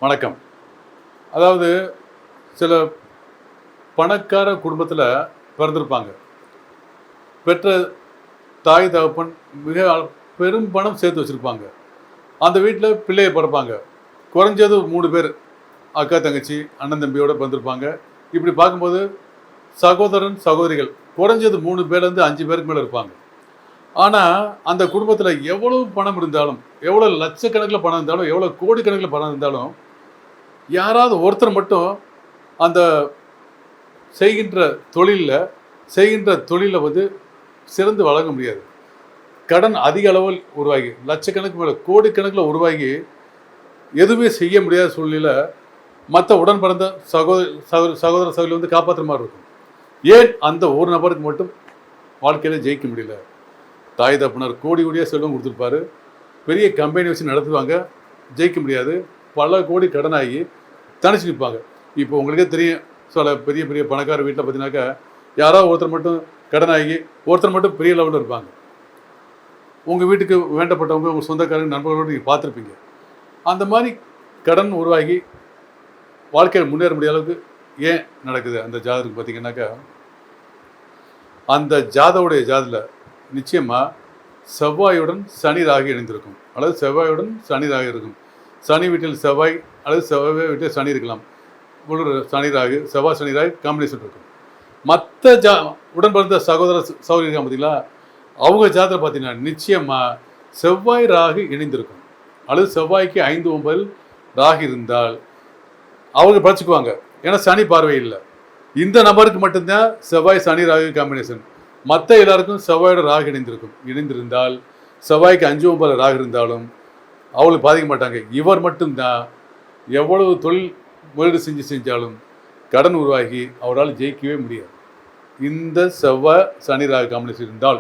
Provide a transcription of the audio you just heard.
வணக்கம். அதாவது சில பணக்கார குடும்பத்தில் பிறந்திருப்பாங்க. பெற்ற தாய் தகப்பன் மிக பெரும் பணம் சேர்த்து வச்சுருப்பாங்க. அந்த வீட்டில் பிள்ளையை பிறப்பாங்க. குறைஞ்சது 3 பேர் அக்கா தங்கச்சி அண்ணன் தம்பியோடு பிறந்திருப்பாங்க. இப்படி பார்க்கும்போது சகோதரன் சகோதரிகள் குறைஞ்சது 3 பேர்லேருந்து 5 பேருக்கு மேலே இருப்பாங்க. ஆனால் அந்த குடும்பத்தில் எவ்வளவு பணம் இருந்தாலும், எவ்வளோ லட்சக்கணக்கில் பணம் இருந்தாலும், எவ்வளோ கோடிக்கணக்கில் பணம் இருந்தாலும், யாராவது ஒருத்தர் மட்டும் அந்த செய்கின்ற தொழிலில் வந்து சிறந்து வழங்க முடியாது. கடன் அதிக அளவில் உருவாகி லட்சக்கணக்கு மேலே கோடிக்கணக்கில் உருவாகி எதுவுமே செய்ய முடியாத சூழ்நிலை மற்ற உடன் பிறந்த சகோதர சகோதரி வந்து காப்பாற்றுற மாதிரி இருக்கும். ஏன் அந்த ஒரு நபருக்கு மட்டும் வாழ்க்கையில் ஜெயிக்க முடியல? தாய் தகப்பனர் கோடி கோடியாக செல்வம் கொடுத்துருப்பாரு, பெரிய கம்பெனி வச்சு நடத்துவாங்க, ஜெயிக்க முடியாது. பல கோடி கடனாகி தனிச்சு நிற்பாங்க. இப்போ உங்களுக்கே தெரியும், சில பெரிய பெரிய பணக்கார வீட்டில் பார்த்தீங்கன்னாக்கா யாராவது ஒருத்தர் மட்டும் கடனாகி ஒருத்தர் மட்டும் பெரிய லெவலில் இருப்பாங்க. உங்கள் வீட்டுக்கு வேண்டப்பட்டவங்க உங்கள் சொந்தக்காரங்க நண்பர்களோடு நீங்கள் பார்த்துருப்பீங்க. அந்த மாதிரி கடன் உருவாகி வாழ்க்கையில் முன்னேற முடியாத அளவுக்கு ஏன் நடக்குது அந்த ஜாதகத்துக்கு பார்த்தீங்கன்னாக்கா, அந்த ஜாதத்தில் நிச்சயமாக செவ்வாயுடன் சனி ராகு இணைந்திருக்கும், அல்லது செவ்வாயுடன் சனி ராகு இருக்கும். சனி வீட்டில் செவ்வாய் அல்லது செவ்வாய் வீட்டில் சனி இருக்கலாம். ஒரு சனி ராகு, செவ்வாய் சனி ராகு காம்பினேஷன் இருக்கும். மற்ற உடன் பிறந்த சகோதர சகோதரி இருக்காங்க பார்த்தீங்களா, அவங்க ஜாதகத்தில் பார்த்தீங்கன்னா நிச்சயமாக செவ்வாய் ராகு இணைந்திருக்கும், அல்லது செவ்வாய்க்கு 5, 9 ராகு இருந்தால் அவங்க படிச்சுக்குவாங்க. ஏன்னா சனி பார்வை இல்லை. இந்த நபருக்கு மட்டும்தான் செவ்வாய் சனி ராகு காம்பினேஷன். மற்ற எல்லாருக்கும் செவ்வாயோட ராகு இணைந்திருந்தால் செவ்வாய்க்கு 5, 9 ராகு இருந்தாலும் அவங்களுக்கு பாதிக்க மாட்டாங்க. இவர் மட்டும்தான் எவ்வளவு தொழில் முதலீடு செஞ்சாலும் கடன் உருவாகி அவரால் ஜெயிக்கவே முடியாது. இந்த செவ்வாய் சனி ராகு காம்பினேஷன் இருந்தால்